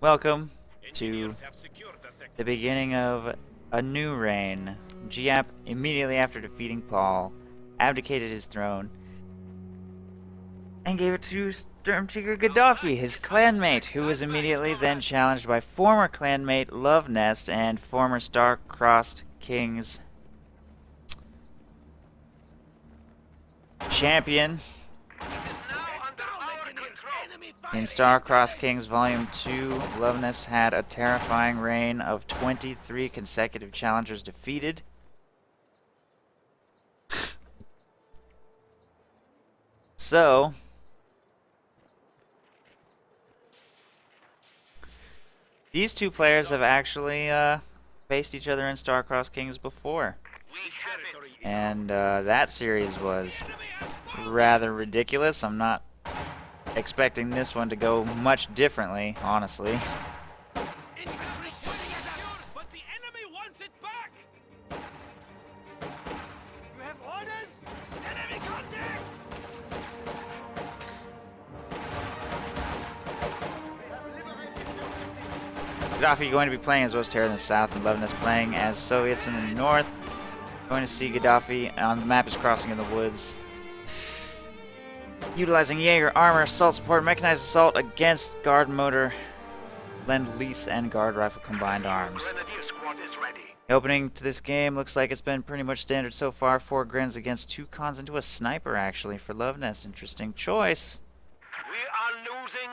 Welcome to the beginning of a new reign. Giap, immediately after defeating Paul, abdicated his throne and gave it to Stormseeker Gaddafi, his clanmate, who was immediately then challenged by former clanmate Luvnest and former star-crossed king's champion. In Star-Crossed Kings Volume 2, Luvnest had a terrifying reign of 23 consecutive challengers defeated. So, these two players have actually faced each other in Star-Crossed Kings before. And that series was rather ridiculous. I'm not expecting this one to go much differently, honestly. Gaddafi going to be playing as Osterra in the south, and Luvnest playing as Soviets in the north. Going to see Gaddafi on the map is crossing in the woods. Utilizing Jaeger, armor, assault support, mechanized assault against guard motor, lend-lease, and guard rifle combined arms. The opening to this game looks like it's been pretty much standard so far. 4 grins against 2 cons into a sniper, actually, for Luvnest. Interesting choice.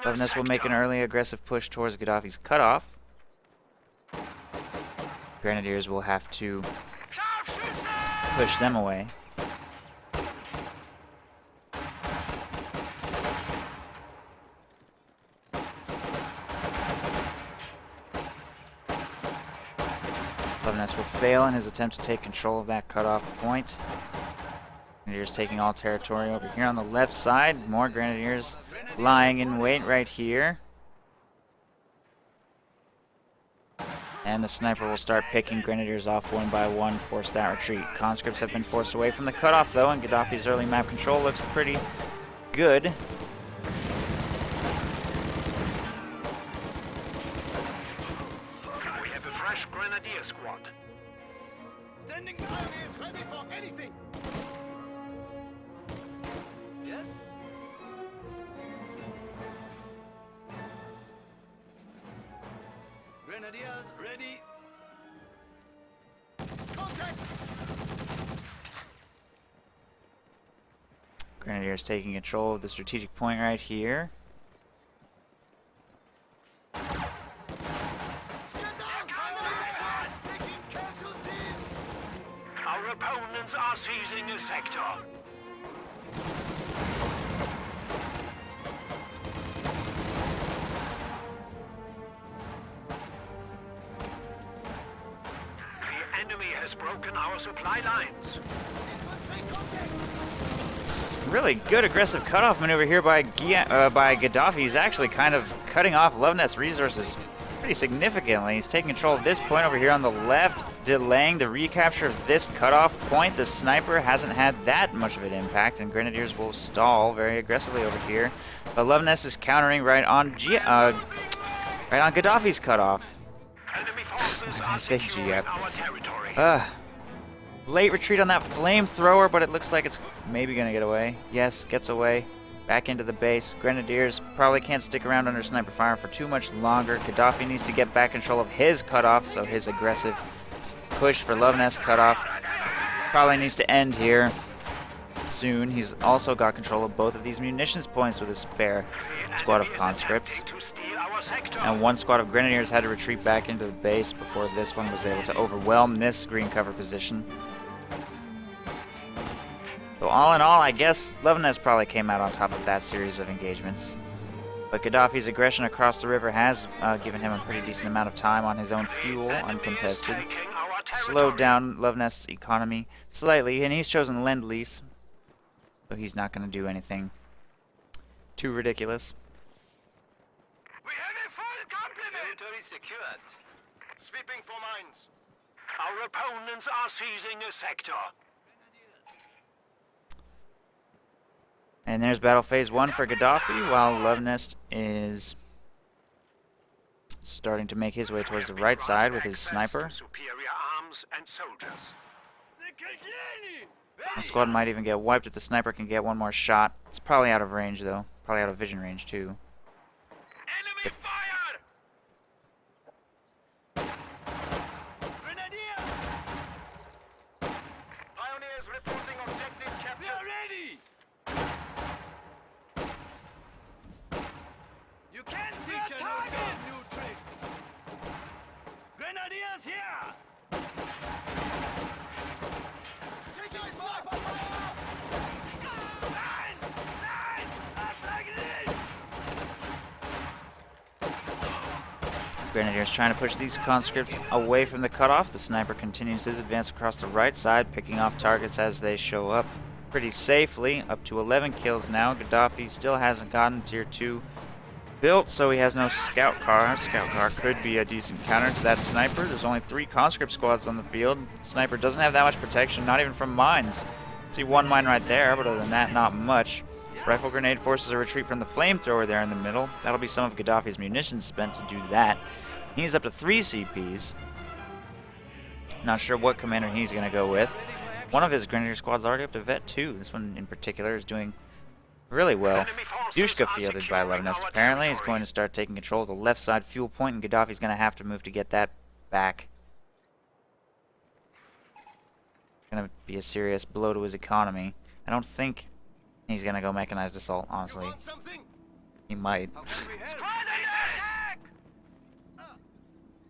Luvnest will make an early aggressive push towards Gaddafi's cutoff. Grenadiers will have to push them away. Luvnest will fail in his attempt to take control of that cutoff point. Grenadiers taking all territory over here on the left side. More Grenadiers lying in wait right here. And the sniper will start picking Grenadiers off one by one, force that retreat. Conscripts have been forced away from the cutoff though, and Gaddafi's early map control looks pretty good. We have a fresh Grenadier squad. Standing by is ready for anything. Yes? Grenadiers ready. Contact! Grenadiers taking control of the strategic point right here. Our opponents are seizing a sector. The enemy has broken our supply lines. Really good aggressive cutoff maneuver here by Gaddafi. He's actually kind of cutting off Luvnest's resources pretty significantly. He's taking control of this point over here on the left, delaying the recapture of this cutoff point. The sniper hasn't had that much of an impact, and Grenadiers will stall very aggressively over here. But Luvnest is countering right on Gaddafi's cutoff. Enemy forces I are say securing Giap. our territory. Late retreat on that flamethrower, but it looks like it's maybe gonna get away. Yes, gets away. Back into the base. Grenadiers probably can't stick around under sniper fire for too much longer. Gaddafi needs to get back control of his cutoff, so his aggressive push for Luvnest cutoff probably needs to end here soon. He's also got control of both of these munitions points with his spare squad of conscripts. And one squad of Grenadiers had to retreat back into the base before this one was able to overwhelm this green cover position. So all in all, I guess Luvnest probably came out on top of that series of engagements. But Gaddafi's aggression across the river has given him a pretty decent amount of time on his own fuel, uncontested. Slowed down Luvnest's economy slightly, and he's chosen lend-lease. So he's not going to do anything too ridiculous. We have a full complement! Territory secured. Sweeping for mines. Our opponents are seizing a sector. And there's battle phase 1 for Gaddafi, while Luvnest is starting to make his way towards the right side with his sniper. Superior arms and soldiers. The squad might even get wiped if the sniper can get one more shot. It's probably out of range though. Probably out of vision range too. Enemy fire! Grenadier! Pioneers reporting objective capture. We are ready! You can't teach a new tricks! Grenadiers here! Taking sniper fire! Nine! Attack this! Grenadiers trying to push these conscripts away from the cutoff. The sniper continues his advance across the right side, picking off targets as they show up pretty safely. Up to 11 kills now. Gaddafi still hasn't gotten tier 2 built, so he has no scout car. Scout car could be a decent counter to that sniper. There's only 3 conscript squads on the field. Sniper doesn't have that much protection, not even from mines. See one mine right there, but other than that, not much. Rifle grenade forces a retreat from the flamethrower there in the middle. That'll be some of Gaddafi's munitions spent to do that. He's up to 3 CPs. Not sure what commander he's going to go with. One of his grenadier squads already up to vet 2. This one in particular is doing really well. Dushka fielded by Luvnest apparently. He's going to start taking control of the left side fuel point, and Gaddafi's going to have to move to get that back. Going to be a serious blow to his economy. I don't think he's going to go mechanized assault, honestly. He might.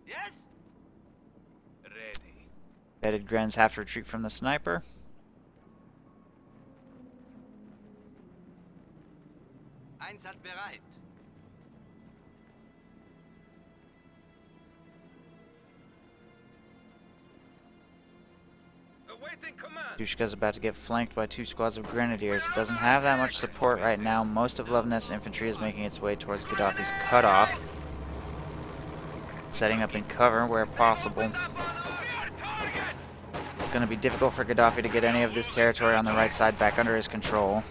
Yes? Ready. Vetted Grens have to retreat from the sniper. Einsatzbereit. Awaiting command. Dushka's about to get flanked by 2 squads of grenadiers. It doesn't have that much support right now. Most of Luvnest's infantry is making its way towards Gaddafi's cutoff. Setting up in cover where possible. It's going to be difficult for Gaddafi to get any of this territory on the right side back under his control.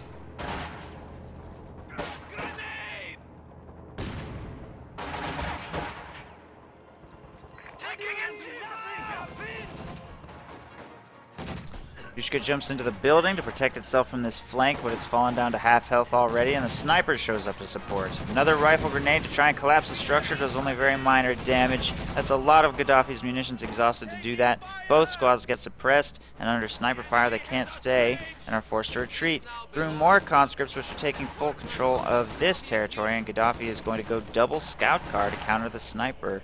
Dushka jumps into the building to protect itself from this flank, but it's fallen down to half health already, and the sniper shows up to support. Another rifle grenade to try and collapse the structure does only very minor damage. That's a lot of Gaddafi's munitions exhausted to do that. Both squads get suppressed, and under sniper fire they can't stay, and are forced to retreat through more conscripts, which are taking full control of this territory, and Gaddafi is going to go double scout car to counter the sniper,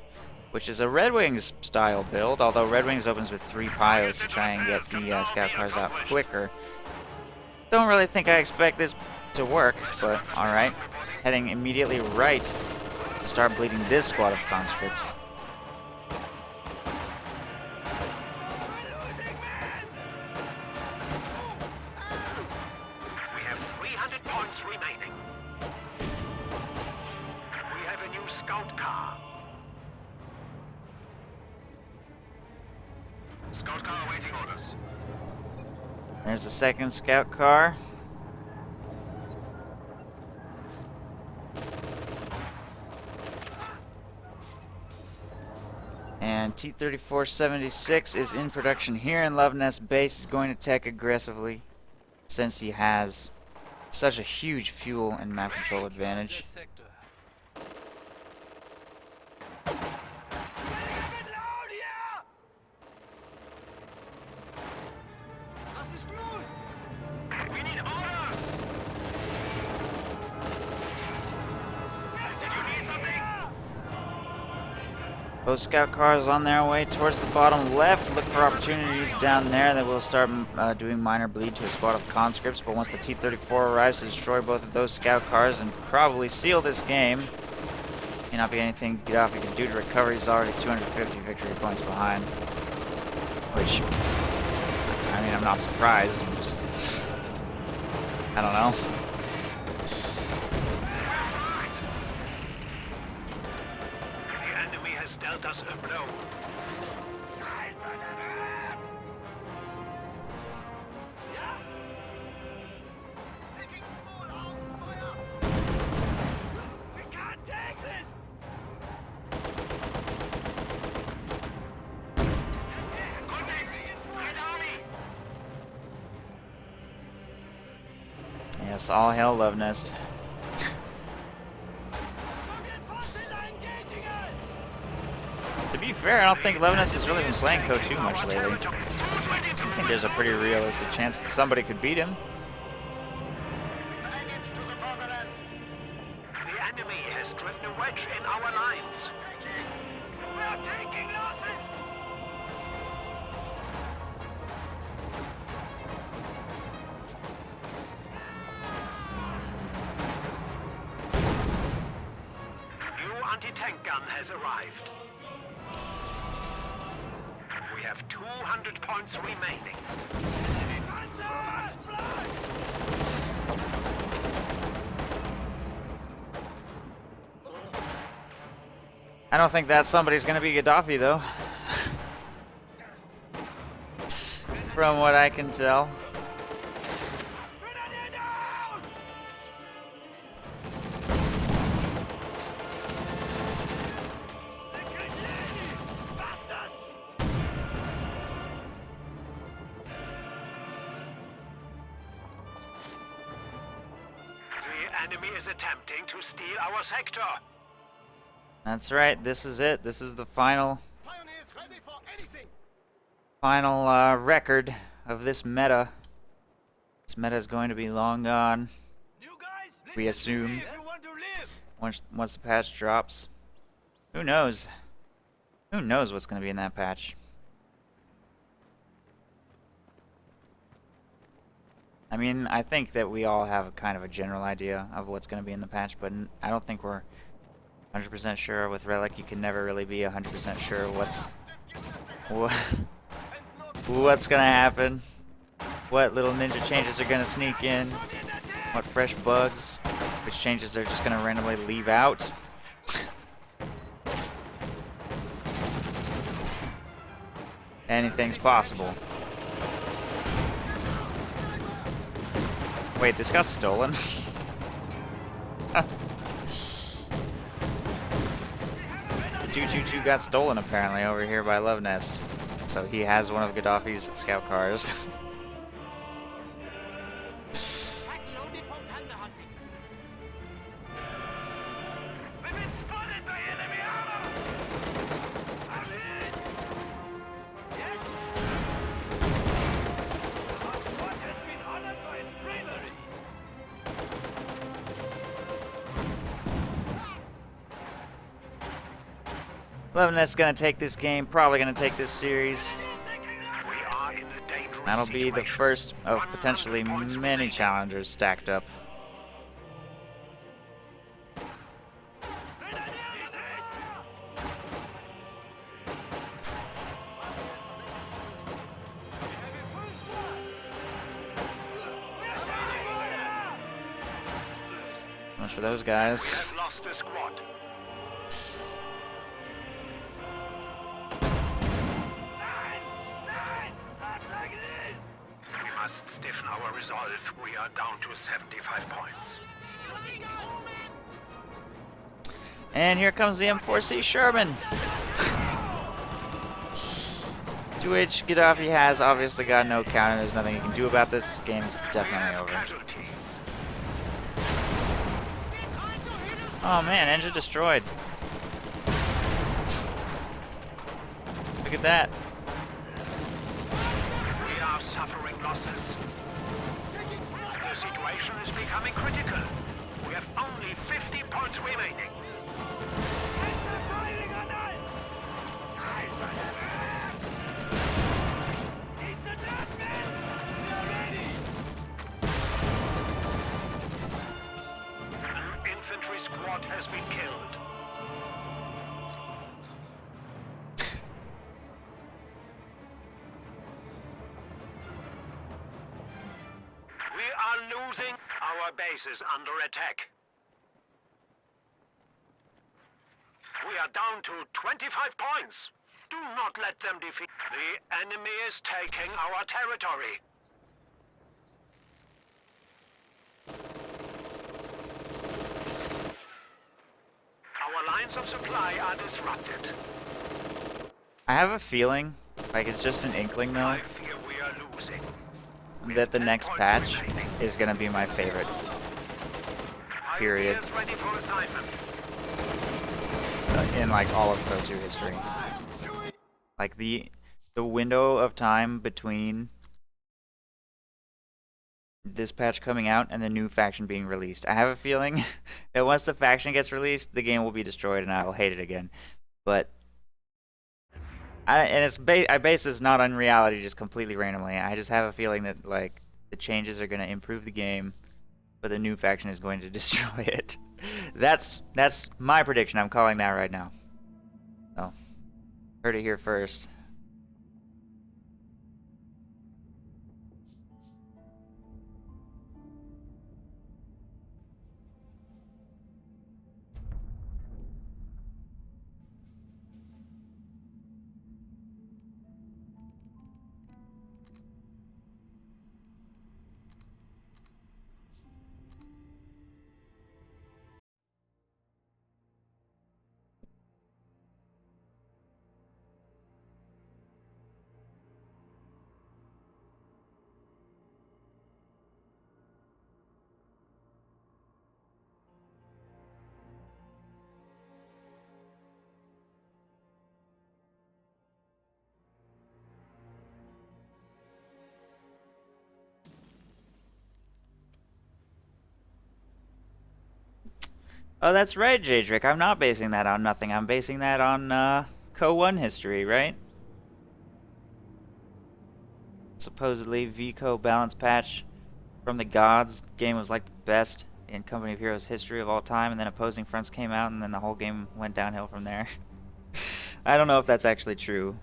which is a Red Wings style build, although Red Wings opens with 3 pios to try and get the scout cars out quicker. Don't really think I expect this to work, but alright. Heading immediately right to start bleeding this squad of conscripts. We have 300 points remaining. We have a new scout car. Scout car awaiting orders. There's the second scout car. And T-3476 is in production here in Luvnest base. He's going to tech aggressively since he has such a huge fuel and map control advantage. We need orders! Did you need something? Both scout cars on their way towards the bottom left. Look for opportunities down there that will start doing minor bleed to a squad of conscripts, but once the T-34 arrives to destroy both of those scout cars and probably seal this game, may not be anything Gaddafi can do to recover. He's already 250 victory points behind, which, I mean, I'm not surprised. I'm just, I don't know. The enemy has dealt us a blow. We can't take this! Yes, all hail Luvnest. To be fair, I don't think Luvnest has really been playing Co too much lately. I think there's a pretty realistic chance that somebody could beat him. The enemy has driven a wedge in our lines. We are taking losses. New anti-tank gun has arrived. We have 200 points remaining. I don't think that somebody's gonna be Gaddafi though. From what I can tell. The enemy is attempting to steal our sector. That's right, this is it. This is the final record of this meta. This meta is going to be long gone, we assume, once the patch drops. Who knows? Who knows what's going to be in that patch? I mean, I think that we all have kind of a general idea of what's going to be in the patch, but I don't think we're 100% sure. With Relic, you can never really be 100% sure what's gonna happen, what little ninja changes are gonna sneak in, what fresh bugs, which changes they're just gonna randomly leave out. Anything's possible. Wait, this got stolen? 222 got stolen apparently over here by Luvnest. So he has one of Gaddafi's scout cars. Luvnest's gonna take this game, probably gonna take this series. That'll be the first of potentially many challengers stacked up. Much for those guys. We have lost a squad. We must stiffen our resolve. We are down to 75 points. And here comes the M4C Sherman. To which Gaddafi has obviously got no counter. There's nothing he can do about this. This game is definitely over. Oh man, engine destroyed. Look at that. We are suffering losses. The situation is becoming critical. We have only 50 points remaining. An infantry squad has been killed. We are losing. Our base is under attack. We are down to 25 points. Do not let them defeat. The enemy is taking our territory. Our lines of supply are disrupted. I have a feeling, like it's just an inkling though, I fear we are losing. that the next patch is gonna be my favorite. Period. Ready for assignment. In like all of Pro 2 history. Like the window of time between this patch coming out and the new faction being released. I have a feeling that once the faction gets released, the game will be destroyed and I will hate it again. But I base this not on reality, just completely randomly. I just have a feeling that like the changes are going to improve the game, but the new faction is going to destroy it. That's my prediction. I'm calling that right now. So, heard it here first. Oh, that's right, Jadrick. I'm not basing that on nothing. I'm basing that on Co 1 history, right? Supposedly VCO balance patch from the gods. Game was like the best in Company of Heroes history of all time, and then opposing fronts came out, and then the whole game went downhill from there. I don't know if that's actually true,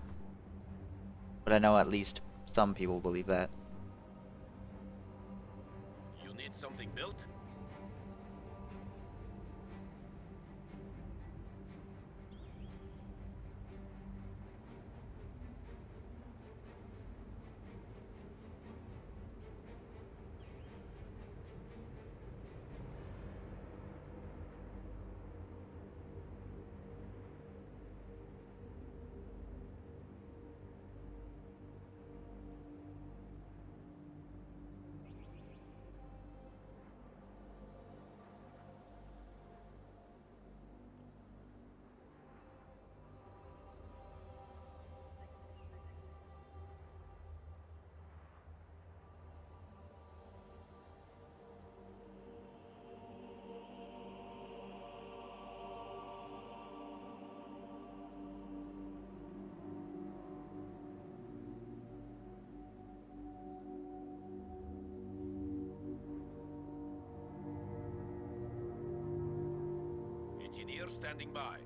but I know at least some people believe that. You need something built? Engineer standing by.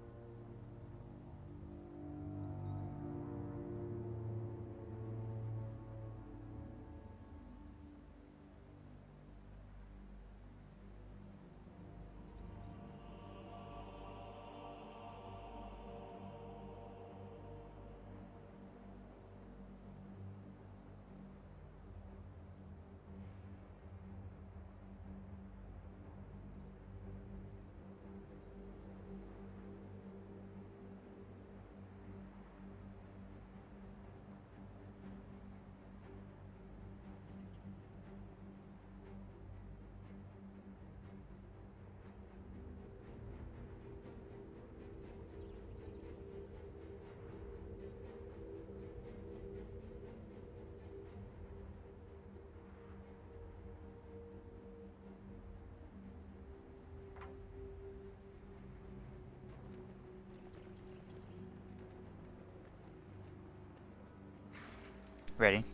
Ready?